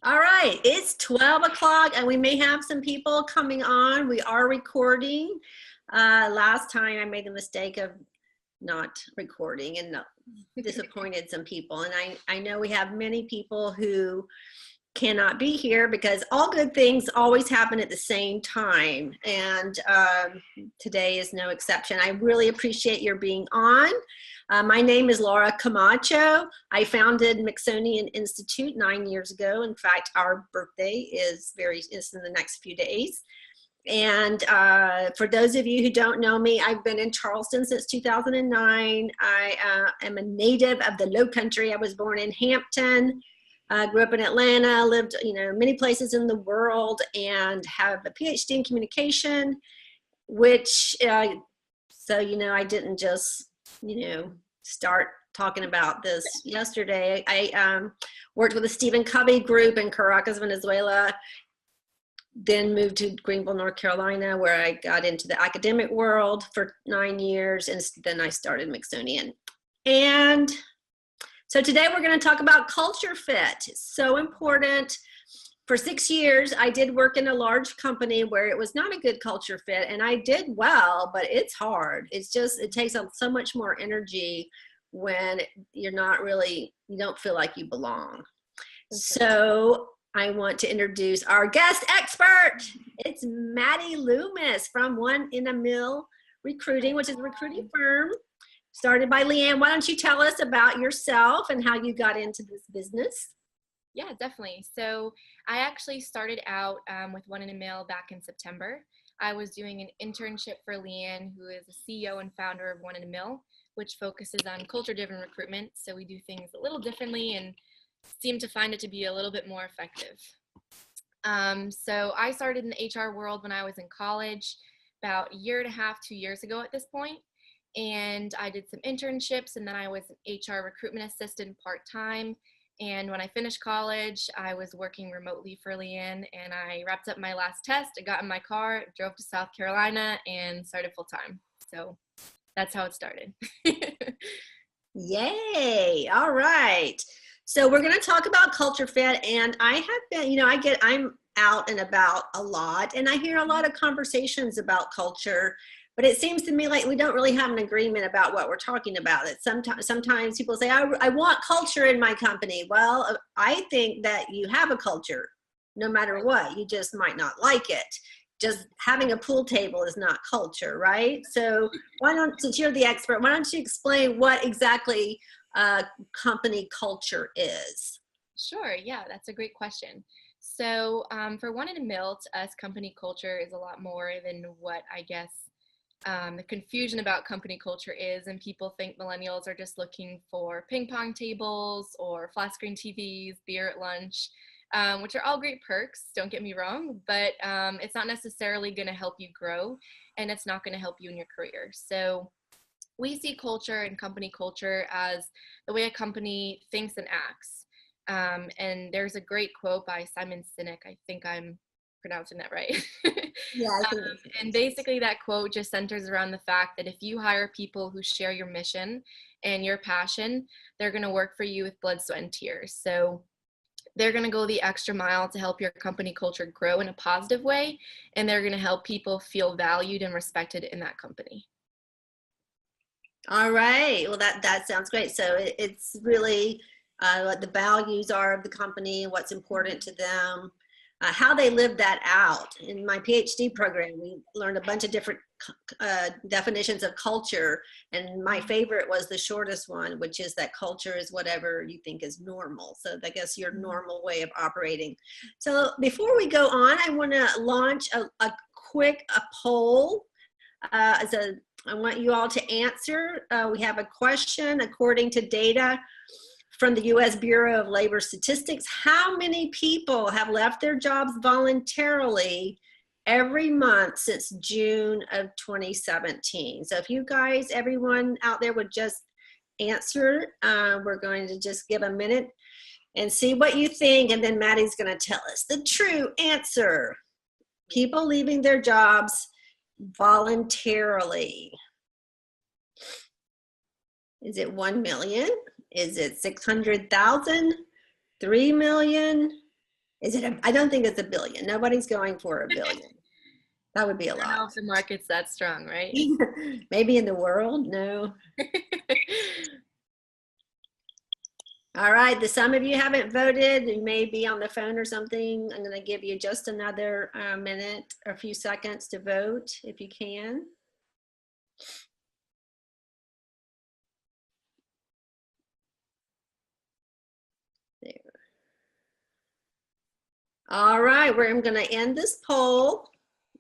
All right, it's 12 o'clock and we may have some people coming on. We are recording. Last time I made the mistake of not recording and disappointed some people. And I know we have many people who cannot be here because all good things always happen at the same time. And today is no exception. I really appreciate your being on. My name is Laura Camacho. I founded Smithsonian Institute 9 years ago. In fact, our birthday is in the next few days. And for those of you who don't know me, I've been in Charleston since 2009. I am a native of the Low Country. I was born in Hampton, grew up in Atlanta, lived many places in the world, and have a PhD in communication, which I didn't just start talking about this yesterday. I worked with the Stephen Covey group in Caracas, Venezuela, then moved to Greenville, North Carolina, where I got into the academic world for 9 years, and then I started Smithsonian. And so today we're going to talk about culture fit. It's so important. For 6 years, I did work in a large company where it was not a good culture fit, and I did well, but it's hard. It takes up so much more energy when you don't feel like you belong. Okay. So I want to introduce our guest expert. It's Maddie Loomis from One in a Mill Recruiting, which is a recruiting firm started by Leanne. Why don't you tell us about yourself and how you got into this business? Yeah, definitely. So I actually started out with One in a Mill back in September. I was doing an internship for Leanne, who is the CEO and founder of One in a Mill, which focuses on culture-driven recruitment. So we do things a little differently and seem to find it to be a little bit more effective. So I started in the HR world when I was in college, about a year and a half, 2 years ago at this point. And I did some internships, and then I was an HR recruitment assistant part-time. And when I finished college, I was working remotely for Leanne, and I wrapped up my last test. I got in my car, drove to South Carolina, and started full-time. So that's how it started. Yay! All right. So we're going to talk about culture fit, and I have been, I'm out and about a lot, and I hear a lot of conversations about culture. But it seems to me like we don't really have an agreement about what we're talking about. Sometimes people say, I want culture in my company. Well, I think that you have a culture no matter what. You just might not like it. Just having a pool table is not culture, right? So since you're the expert, why don't you explain what exactly company culture is? Sure, yeah, that's a great question. So for One in a Mill, to us, company culture is a lot more than what I guess the confusion about company culture is, and people think millennials are just looking for ping pong tables or flat screen TVs, beer at lunch, which are all great perks, don't get me wrong, but it's not necessarily going to help you grow, and it's not going to help you in your career. So we see culture and company culture as the way a company thinks and acts. And there's a great quote by Simon Sinek, I think I'm pronouncing that right. Yeah, I think and basically that quote just centers around the fact that if you hire people who share your mission and your passion, they're going to work for you with blood, sweat, and tears. So they're going to go the extra mile to help your company culture grow in a positive way, and they're going to help people feel valued and respected in that company. All right. Well, that sounds great. So it's really what the values are of the company and what's important to them. How they live that out. In my PhD program, we learned a bunch of different definitions of culture, and my favorite was the shortest one, which is that culture is whatever you think is normal. So I guess your normal way of operating. So before we go on, I want to launch a quick poll. I want you all to answer. We have a question. According to data from the U.S. Bureau of Labor Statistics, how many people have left their jobs voluntarily every month since June of 2017? So if you guys, everyone out there would just answer, we're going to just give a minute and see what you think, and then Maddie's going to tell us the true answer. People leaving their jobs voluntarily. Is it 1 million? Is it 600,000? 3 million? Is it I don't think it's a billion. Nobody's going for a billion. That would be a I don't know lot. if the market's that strong, right? Maybe in the world, no. All right, some of you haven't voted. You may be on the phone or something. I'm going to give you just another minute or a few seconds to vote if you can. There. All right, I'm going to end this poll.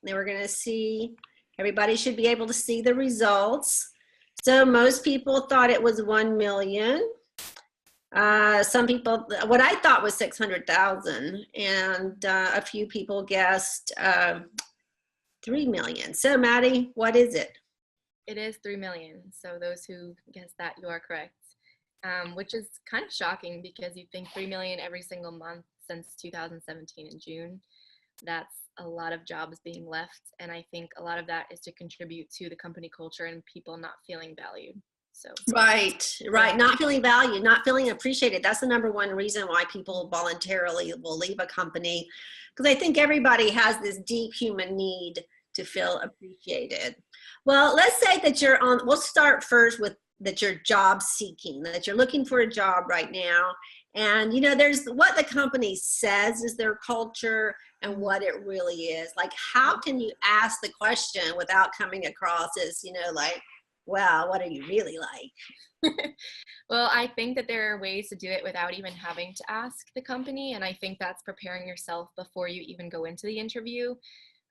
Then we're going to see, everybody should be able to see the results. So most people thought it was 1 million. Some people, what I thought was 600,000, and a few people guessed 3 million. So Maddie, what is it? It is 3 million. So those who guess that, you are correct. Which is kind of shocking because you think 3 million every single month since 2017 in June. That's a lot of jobs being left. And I think a lot of that is to contribute to the company culture and people not feeling valued. So Right. Not feeling valued, not feeling appreciated. That's the number one reason why people voluntarily will leave a company. Because I think everybody has this deep human need to feel appreciated. Well, let's say that we'll start first with that you're job seeking, that you're looking for a job right now. And, there's what the company says is their culture and what it really is. Like, how can you ask the question without coming across as, like, wow, what are you really like? Well, I think that there are ways to do it without even having to ask the company. And I think that's preparing yourself before you even go into the interview.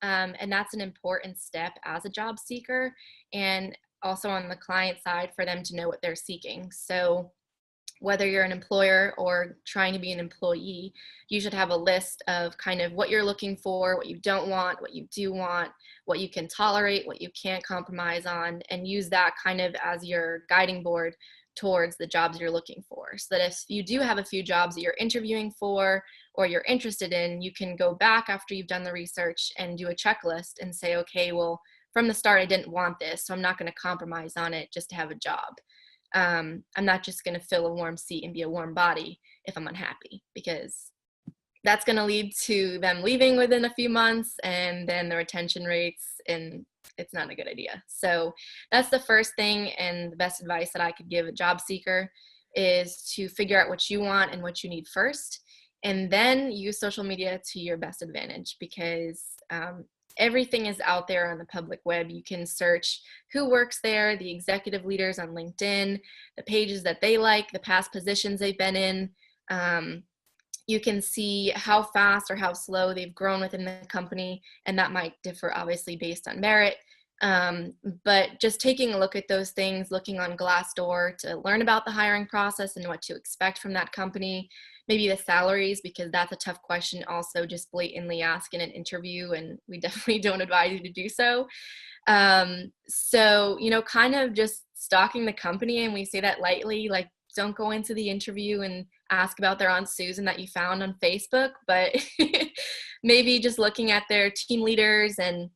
And that's an important step as a job seeker, and also on the client side for them to know what they're seeking. So whether you're an employer or trying to be an employee, you should have a list of kind of what you're looking for, what you don't want, what you do want, what you can tolerate, what you can't compromise on, and use that kind of as your guiding board towards the jobs you're looking for. So that if you do have a few jobs that you're interviewing for or you're interested in, you can go back after you've done the research and do a checklist and say, okay, well, from the start, I didn't want this, so I'm not going to compromise on it just to have a job. I'm not just going to fill a warm seat and be a warm body if I'm unhappy, because that's going to lead to them leaving within a few months, and then the retention rates, and it's not a good idea. So that's the first thing, and the best advice that I could give a job seeker is to figure out what you want and what you need first, and then use social media to your best advantage, because everything is out there on the public web. You can search who works there, the executive leaders on LinkedIn, the pages that they like, the past positions they've been in. You can see how fast or how slow they've grown within the company, and that might differ obviously based on merit. But just taking a look at those things, looking on Glassdoor to learn about the hiring process and what to expect from that company, maybe the salaries, because that's a tough question also just blatantly ask in an interview, and we definitely don't advise you to do so. So, kind of just stalking the company, and we say that lightly, like, don't go into the interview and ask about their Aunt Susan that you found on Facebook, but maybe just looking at their team leaders and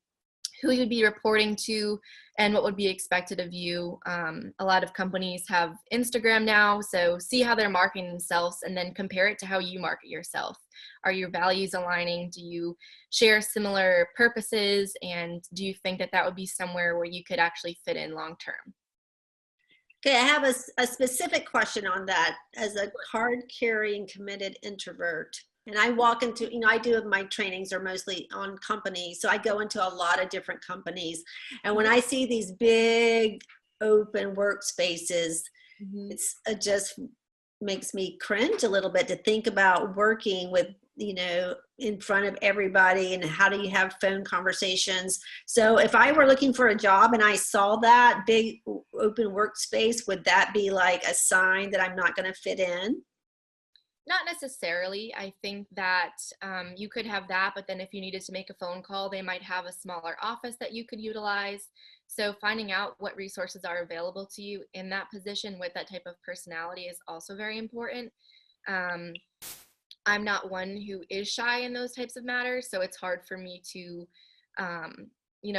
who you'd be reporting to and what would be expected of you. A lot of companies have Instagram now, so see how they're marketing themselves and then compare it to how you market yourself. Are your values aligning? Do you share similar purposes? And do you think that would be somewhere where you could actually fit in long term? Okay, I have a specific question on that. As a card-carrying, committed introvert, and I walk into, I do my trainings are mostly on companies, so I go into a lot of different companies, and when I see these big open workspaces, it just makes me cringe a little bit to think about working with, in front of everybody, and how do you have phone conversations. So if I were looking for a job and I saw that big open workspace, would that be like a sign that I'm not going to fit in? Not necessarily. I think that you could have that, but then if you needed to make a phone call, they might have a smaller office that you could utilize. So finding out what resources are available to you in that position with that type of personality is also very important. I'm not one who is shy in those types of matters, so it's hard for me to,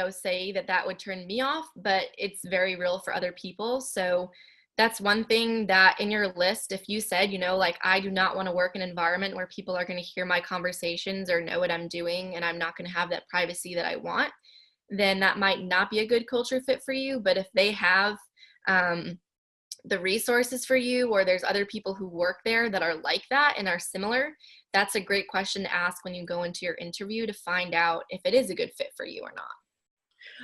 say that would turn me off, but it's very real for other people. So that's one thing that in your list, if you said, like, I do not want to work in an environment where people are going to hear my conversations or know what I'm doing, and I'm not going to have that privacy that I want, then that might not be a good culture fit for you. But if they have the resources for you, or there's other people who work there that are like that and are similar, that's a great question to ask when you go into your interview to find out if it is a good fit for you or not.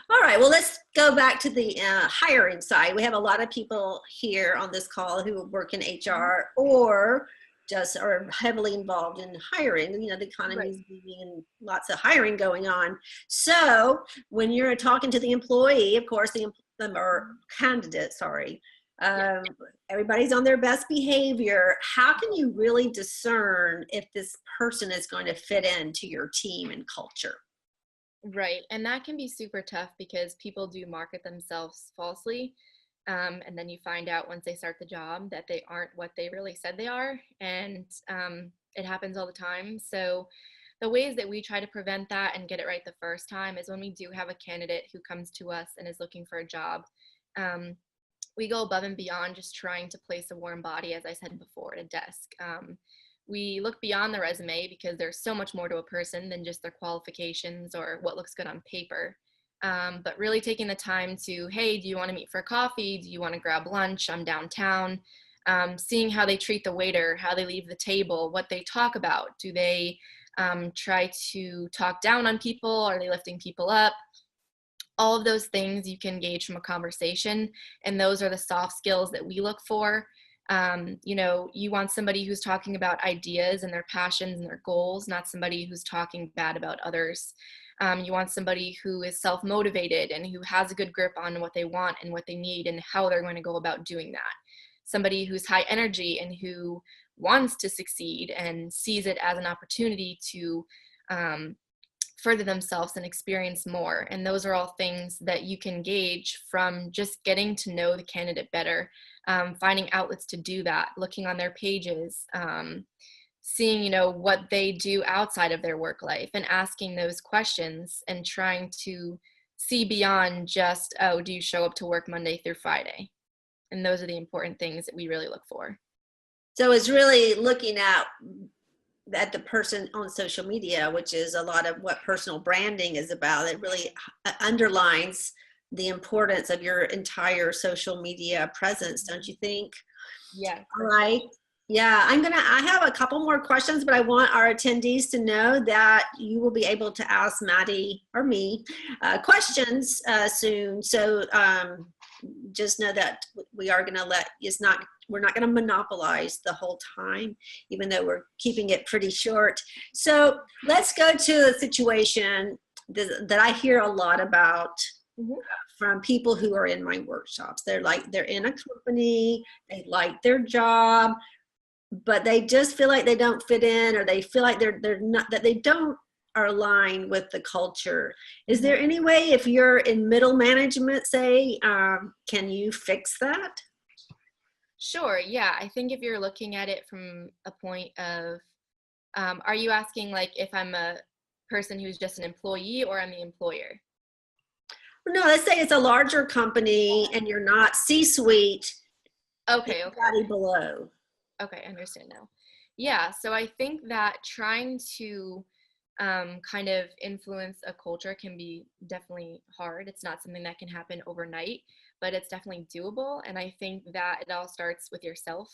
All right, well, let's go back to the hiring side. We have a lot of people here on this call who work in HR or just are heavily involved in hiring. The economy is booming and lots of hiring going on. So when you're talking to the employee, of course, or candidate, sorry, everybody's on their best behavior. How can you really discern if this person is going to fit into your team and culture? Right. And that can be super tough because people do market themselves falsely. And then you find out once they start the job that they aren't what they really said they are. And it happens all the time. So the ways that we try to prevent that and get it right the first time is when we do have a candidate who comes to us and is looking for a job. We go above and beyond just trying to place a warm body, as I said before, at a desk. We look beyond the resume because there's so much more to a person than just their qualifications or what looks good on paper. But really taking the time to, hey, do you want to meet for coffee? Do you want to grab lunch? I'm downtown. Seeing how they treat the waiter, how they leave the table, what they talk about. Do they try to talk down on people? Are they lifting people up? All of those things you can gauge from a conversation. And those are the soft skills that we look for. You want somebody who's talking about ideas and their passions and their goals, not somebody who's talking bad about others. You want somebody who is self-motivated and who has a good grip on what they want and what they need and how they're going to go about doing that. Somebody who's high energy and who wants to succeed and sees it as an opportunity to further themselves and experience more. And those are all things that you can gauge from just getting to know the candidate better, finding outlets to do that, looking on their pages, seeing, what they do outside of their work life and asking those questions and trying to see beyond just, oh, do you show up to work Monday through Friday? And those are the important things that we really look for. So it's really looking at the person on social media, which is a lot of what personal branding is about. It really underlines the importance of your entire social media presence, don't you think? Yeah. All right. Yeah, I have a couple more questions, but I want our attendees to know that you will be able to ask Maddie or me questions soon. So just know that we are going to we're not going to monopolize the whole time, even though we're keeping it pretty short. So let's go to a situation that I hear a lot about from people who are in my workshops. They're in a company, they like their job, but they just feel like they don't fit in, or they feel like they're not, that they don't are aligned with the culture. Is there any way, if you're in middle management, say, can you fix that? Sure. Yeah. I think if you're looking at it from a point of, are you asking like if I'm a person who's just an employee or I'm the employer? No, let's say it's a larger company and you're not C-suite. Okay. Anybody below. Okay, I understand now. Yeah, so I think that trying to kind of influence a culture can be definitely hard. It's not something that can happen overnight, but it's definitely doable. And I think that it all starts with yourself.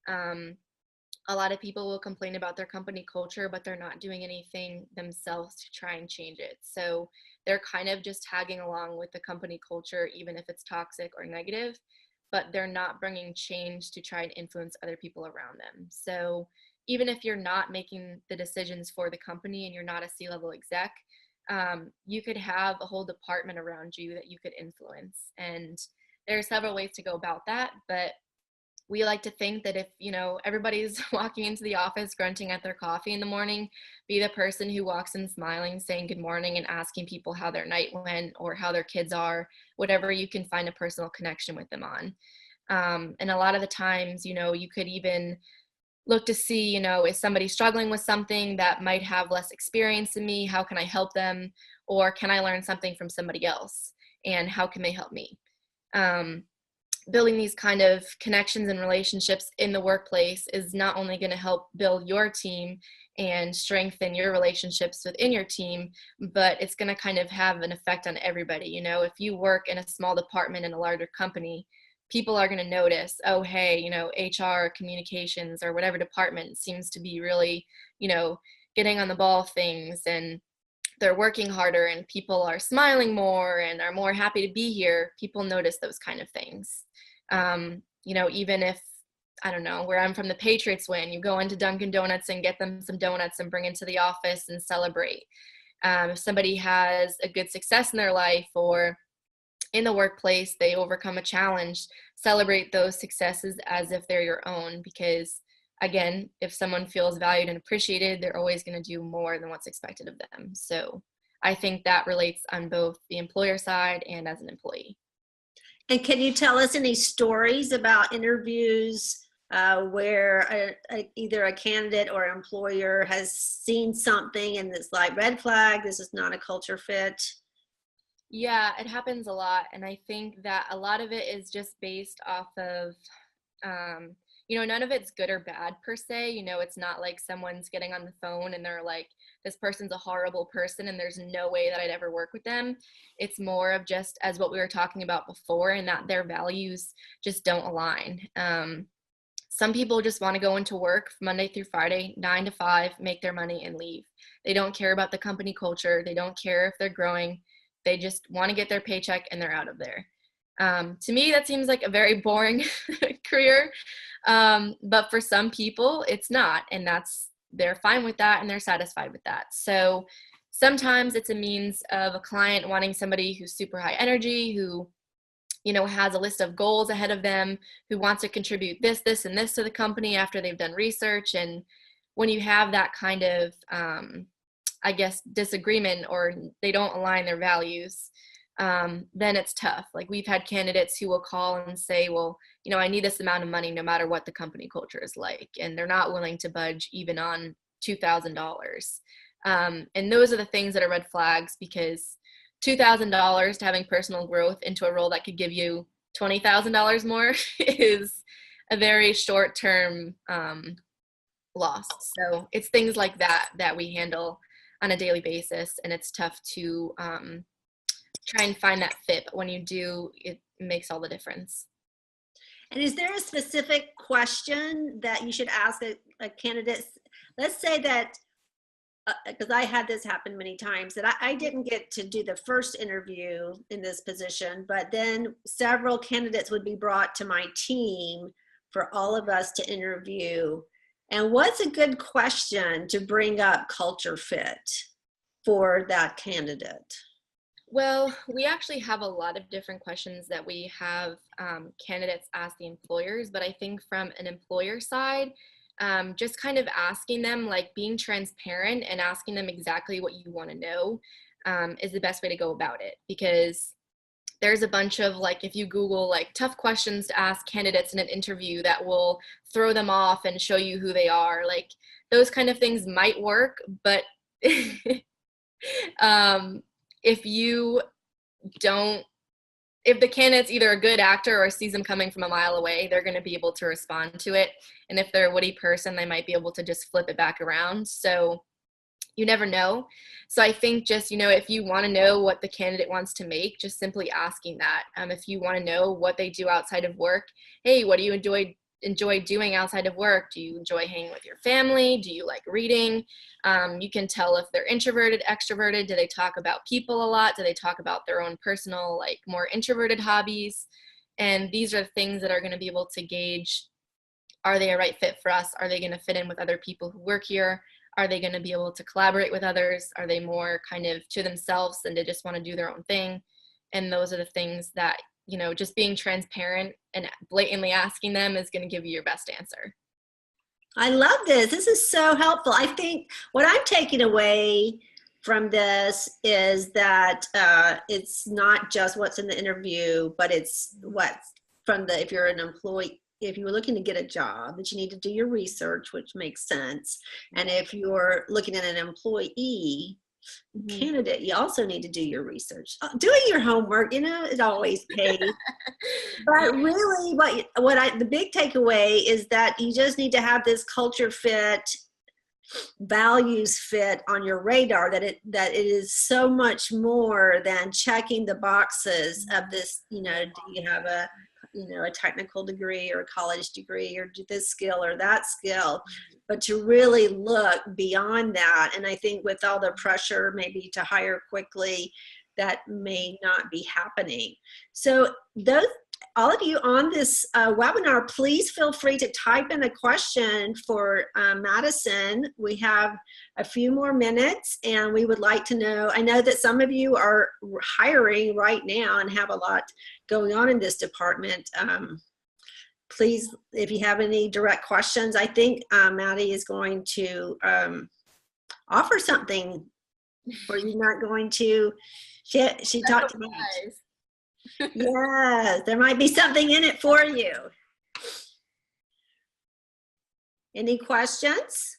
A lot of people will complain about their company culture, but they're not doing anything themselves to try and change it. So they're kind of just tagging along with the company culture, even if it's toxic or negative, but they're not bringing change to try and influence other people around them. So even if you're not making the decisions for the company and you're not a C-level exec, you could have a whole department around you that you could influence. And there are several ways to go about that, but we like to think that if, everybody's walking into the office grunting at their coffee in the morning, be the person who walks in smiling, saying good morning and asking people how their night went or how their kids are, whatever you can find a personal connection with them on. And a lot of the times, you could even look to see, is somebody struggling with something that might have less experience than me? How can I help them? Or can I learn something from somebody else? And how can they help me? building these kind of connections and relationships in the workplace is not only going to help build your team and strengthen your relationships within your team, but it's going to kind of have an effect on everybody. You know, if you work in a small department in a larger company, people are going to notice, oh, hey, you know, HR, communications, or whatever department seems to be really, you know, getting on the ball of things, and they're working harder, and people are smiling more and are more happy to be here. People notice those kind of things. You know, even if, I don't know, where I'm from, the Patriots win, you go into Dunkin' Donuts and get them some donuts and bring it to the office and celebrate. If somebody has a good success in their life or in the workplace, they overcome a challenge, celebrate those successes as if they're your own, because again, if someone feels valued and appreciated, they're always going to do more than what's expected of them. So I think that relates on both the employer side and as an employee. And can you tell us any stories about interviews where either a candidate or employer has seen something and it's like, red flag, this is not a culture fit? Yeah, it happens a lot. And I think that a lot of it is just based off of, you know, none of it's good or bad per se. You know, it's not like someone's getting on the phone and they're like, this person's a horrible person and there's no way that I'd ever work with them. It's more of just as what we were talking about before, and that their values just don't align. Some people just want to go into work Monday through Friday, 9 to 5, make their money and leave. They don't care about the company culture. They don't care if they're growing. They just want to get their paycheck and they're out of there. To me, that seems like a very boring career. But for some people, it's not. And they're fine with that and they're satisfied with that. So sometimes it's a means of a client wanting somebody who's super high energy, who, you know, has a list of goals ahead of them, who wants to contribute this, this, and this to the company after they've done research. And when you have that kind of, I guess, disagreement, or they don't align their values, then it's tough. Like, we've had candidates who will call and say, well, you know, I need this amount of money no matter what the company culture is like. And they're not willing to budge even on $2,000. And those are the things that are red flags, because $2,000 to having personal growth into a role that could give you $20,000 more is a very short-term loss. So it's things like that that we handle on a daily basis, and it's tough to try and find that fit. But when you do, it makes all the difference. And is there a specific question that you should ask a candidate? Let's say that, because I had this happen many times, that I didn't get to do the first interview in this position, but then several candidates would be brought to my team for all of us to interview. And what's a good question to bring up culture fit for that candidate? Well, we actually have a lot of different questions that we have candidates ask the employers, but I think from an employer side, just kind of asking them, like, being transparent and asking them exactly what you want to know is the best way to go about it. Because there's a bunch of, like, if you Google like tough questions to ask candidates in an interview that will throw them off and show you who they are, like, those kind of things might work, but if the candidate's either a good actor or sees them coming from a mile away, they're going to be able to respond to it. And if they're a witty person, they might be able to just flip it back around. So you never know. So I think just, you know, if you want to know what the candidate wants to make, just simply asking that. If you want to know what they do outside of work, hey, what do you enjoy doing outside of work? Do you enjoy hanging with your family? Do you like reading? You can tell if they're introverted, extroverted. Do they talk about people a lot? Do they talk about their own personal, like, more introverted hobbies? And these are things that are going to be able to gauge, are they a right fit for us? Are they going to fit in with other people who work here? Are they going to be able to collaborate with others? Are they more kind of to themselves and they just want to do their own thing? And those are the things that, you know, just being transparent and blatantly asking them is going to give you your best answer. I love this. This is so helpful. I think what I'm taking away from this is that it's not just what's in the interview, but it's what's from the, if you're an employee, if you were looking to get a job, that you need to do your research, which makes sense. And if you're looking at an employee, Mhm. candidate, you also need to do your research. Doing your homework, it always pays. But really, the big takeaway is that you just need to have this culture fit, values fit on your radar, that it is so much more than checking the boxes of this. Do you have a technical degree or a college degree, or do this skill or that skill, but to really look beyond that. And I think with all the pressure maybe to hire quickly, that may not be happening. So all of you on this webinar, please feel free to type in a question for Madison. We have a few more minutes, and we would like to know, I know that some of you are hiring right now and have a lot going on in this department. Please, if you have any direct questions, I think Maddie is going to offer something, or you're not going to. She talked about it. Yes, there might be something in it for you. Any questions?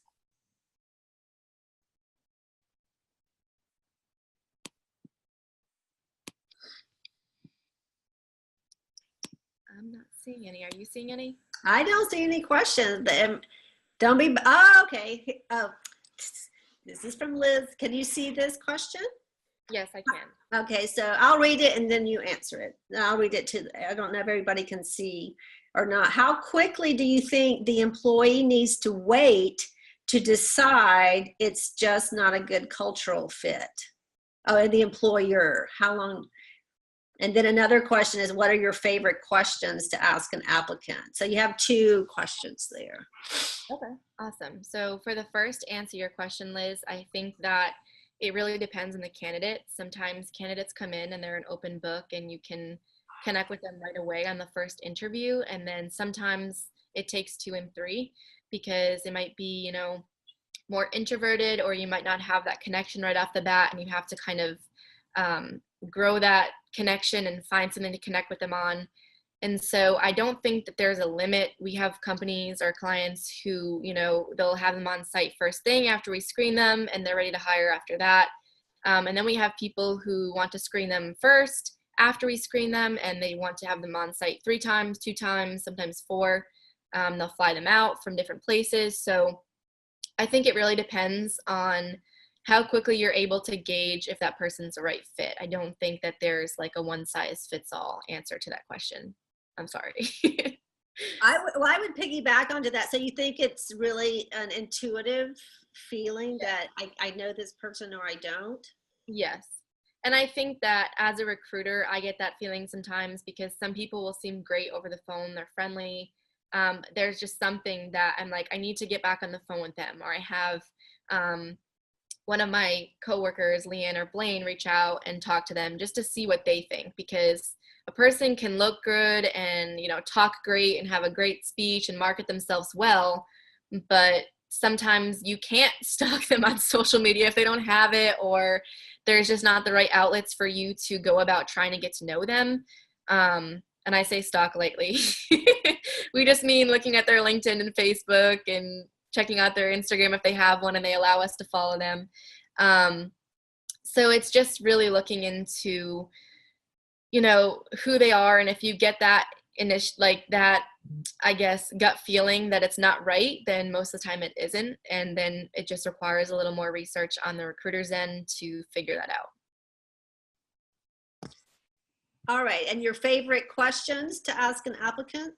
I'm not seeing any. Are you seeing any? I don't see any questions. Okay. Oh, this is from Liz. Can you see this question? Yes, I can. Okay, so I'll read it and then you answer it. I'll read it I don't know if everybody can see or not. How quickly do you think the employee needs to wait to decide it's just not a good cultural fit? Oh, and the employer, how long? And then another question is, what are your favorite questions to ask an applicant? So you have 2 questions there. Okay, awesome. So for the first, answer your question, Liz, I think that it really depends on the candidate. Sometimes candidates come in and they're an open book and you can connect with them right away on the first interview. And then sometimes it takes 2 and 3 because it might be, more introverted, or you might not have that connection right off the bat, and you have to kind of grow that connection and find something to connect with them on. And so I don't think that there's a limit. We have companies or clients who, they'll have them on site first thing after we screen them, and they're ready to hire after that. And then we have people who want to screen them first after we screen them, and they want to have them on site 3 times, 2 times, sometimes 4. They'll fly them out from different places. So I think it really depends on how quickly you're able to gauge if that person's the right fit. I don't think that there's like a one size fits all answer to that question. I'm sorry. I would piggyback onto that. So you think it's really an intuitive feeling that I know this person or I don't? Yes. And I think that as a recruiter, I get that feeling sometimes because some people will seem great over the phone. They're friendly. There's just something that I'm like, I need to get back on the phone with them. Or I have one of my coworkers, Leanne or Blaine, reach out and talk to them just to see what they think, because a person can look good and, talk great and have a great speech and market themselves well, but sometimes you can't stalk them on social media if they don't have it, or there's just not the right outlets for you to go about trying to get to know them. And I say stalk lightly. We just mean looking at their LinkedIn and Facebook and checking out their Instagram if they have one and they allow us to follow them. So it's just really looking into, who they are. And if you get that I guess, gut feeling that it's not right, then most of the time it isn't. And then it just requires a little more research on the recruiter's end to figure that out. All right. And your favorite questions to ask an applicant?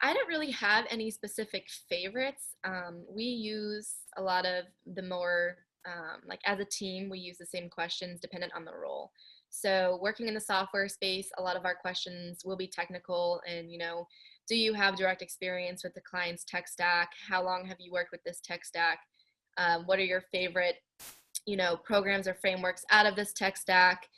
I don't really have any specific favorites. We use a lot of the more, as a team, we use the same questions dependent on the role. So working in the software space, a lot of our questions will be technical and, do you have direct experience with the client's tech stack? How long have you worked with this tech stack? What are your favorite, programs or frameworks out of this tech stack?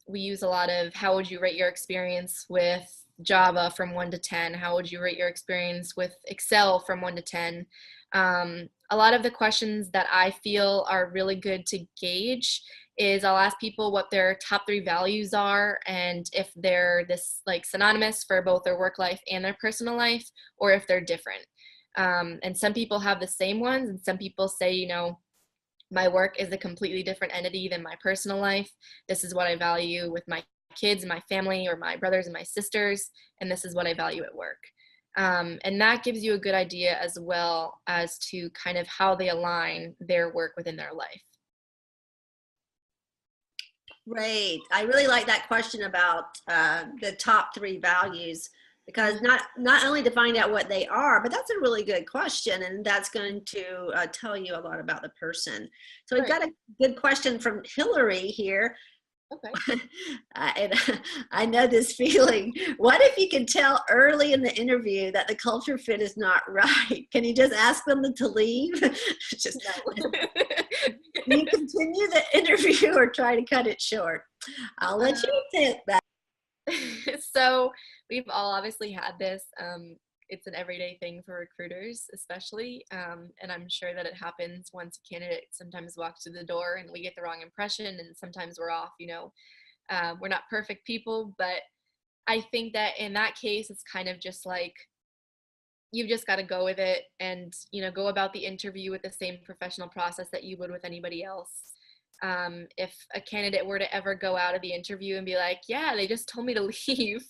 We use a lot of how would you rate your experience with Java from 1 to 10? How would you rate your experience with Excel from 1 to 10? A lot of the questions that I feel are really good to gauge is I'll ask people what their top 3 values are and if they're this synonymous for both their work life and their personal life, or if they're different. And some people have the same ones, and some people say, My work is a completely different entity than my personal life. This is what I value with my kids and my family, or my brothers and my sisters, and this is what I value at work. And that gives you a good idea as well as to kind of how they align their work within their life. Great. I really like that question about the top 3 values, because not only to find out what they are, but that's a really good question, and that's going to tell you a lot about the person. So we've got a good question from Hillary here. Okay. And I know this feeling. What if you can tell early in the interview that the culture fit is not right? Can you just ask them to leave? Just No. you continue the interview or try to cut it short? I'll let you take that. So we've all obviously had this. It's an everyday thing for recruiters, especially. And I'm sure that it happens once a candidate sometimes walks through the door and we get the wrong impression, and sometimes we're off, we're not perfect people. But I think that in that case, it's kind of just like, you've just got to go with it and, go about the interview with the same professional process that you would with anybody else. If a candidate were to ever go out of the interview and be like, yeah, they just told me to leave,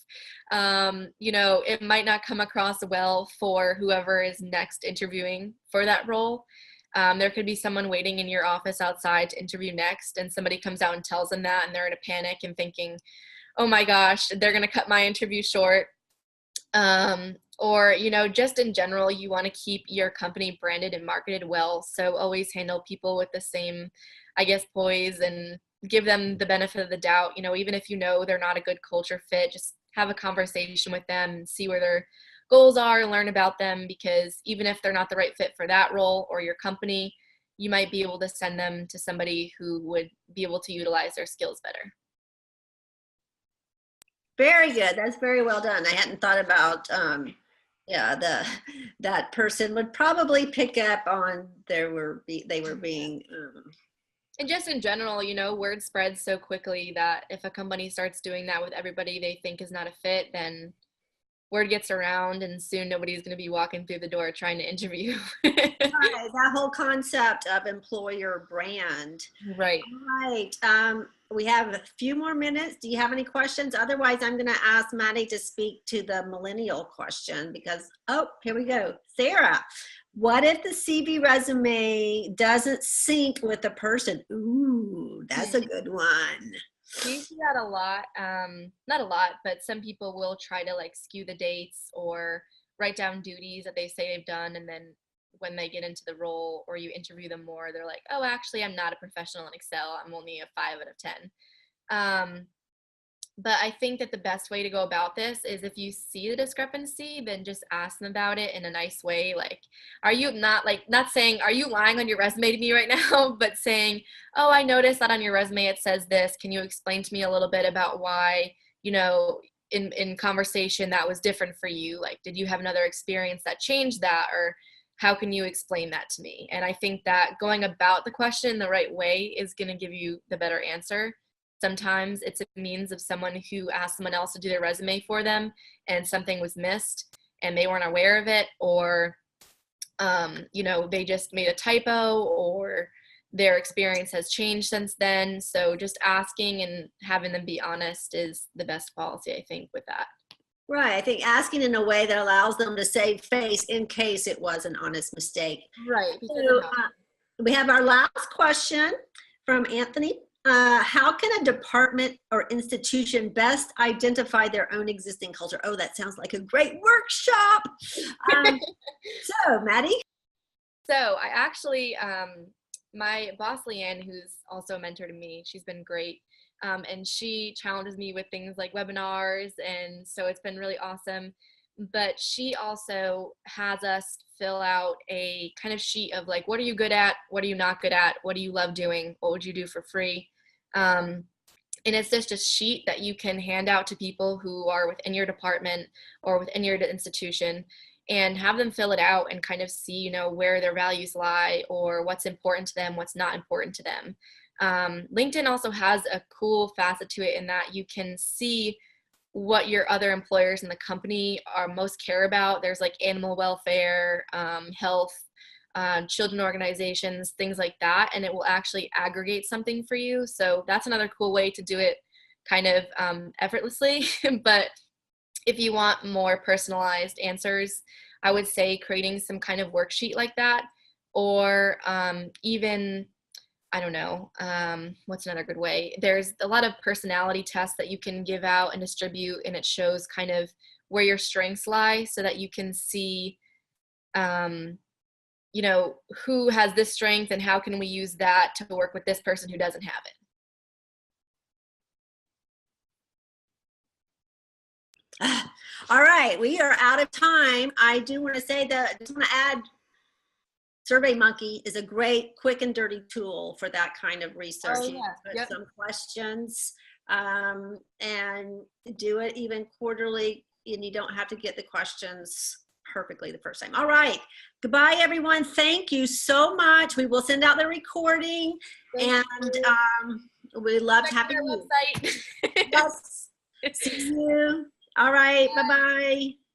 it might not come across well for whoever is next interviewing for that role. There could be someone waiting in your office outside to interview next, and somebody comes out and tells them that, and they're in a panic and thinking, oh my gosh, they're going to cut my interview short. Or, just in general, you want to keep your company branded and marketed well. So always handle people with the same, poise, and give them the benefit of the doubt. Even if they're not a good culture fit, just have a conversation with them and see where their goals are, learn about them, because even if they're not the right fit for that role or your company, you might be able to send them to somebody who would be able to utilize their skills better. Very good. That's very well done. I hadn't thought about, that person would probably pick up on they were being. And just in general, word spreads so quickly that if a company starts doing that with everybody they think is not a fit, then word gets around, and soon nobody's going to be walking through the door trying to interview. Right, that whole concept of employer brand. Right. All right. We have a few more minutes. Do you have any questions? Otherwise, I'm going to ask Maddie to speak to the millennial question, because, here we go. Sarah, what if the CV resume doesn't sync with the person? Ooh, that's a good one. We see that a lot. Not a lot, but some people will try to skew the dates or write down duties that they say they've done, and then when they get into the role or you interview them more, they're like, oh, actually, I'm not a professional in Excel. I'm only a 5 out of 10. But I think that the best way to go about this is, if you see the discrepancy, then just ask them about it in a nice way. Are you not saying, are you lying on your resume to me right now, but saying, oh, I noticed that on your resume it says this. Can you explain to me a little bit about why, in conversation that was different for you? Did you have another experience that changed that? Or how can you explain that to me? And I think that going about the question the right way is going to give you the better answer. Sometimes it's a means of someone who asked someone else to do their resume for them and something was missed and they weren't aware of it, or, they just made a typo, or their experience has changed since then. So just asking and having them be honest is the best policy, I think, with that. Right. I think asking in a way that allows them to save face in case it was an honest mistake. Right. So, we have our last question from Anthony. How can a department or institution best identify their own existing culture? Oh, that sounds like a great workshop. So, Maddie? So I actually, my boss, Leanne, who's also a mentor to me, she's been great. And she challenges me with things like webinars, and so it's been really awesome. But she also has us fill out a kind of sheet of what are you good at, what are you not good at, what do you love doing, what would you do for free. And it's just a sheet that you can hand out to people who are within your department or within your institution, and have them fill it out and kind of see, where their values lie, or what's important to them, what's not important to them. LinkedIn also has a cool facet to it in that you can see what your other employers in the company are most care about. There's animal welfare, health, children organizations, things like that, and it will actually aggregate something for you. So that's another cool way to do it kind of effortlessly. But if you want more personalized answers, I would say creating some kind of worksheet like that, or even, I don't know, what's another good way? There's a lot of personality tests that you can give out and distribute, and it shows kind of where your strengths lie so that you can see, you know, who has this strength and how can we use that to work with this person who doesn't have it. All right, we are out of time. I do want to say that I just want to add, SurveyMonkey is a great, quick and dirty tool for that kind of research. Oh, You yeah. put Yep. some questions and do it even quarterly, and you don't have to get the questions perfectly the first time. All right, goodbye everyone. Thank you so much. We will send out the recording. Thank And you. we loved Check out having our you. website. Yes. See you. All right, bye-bye.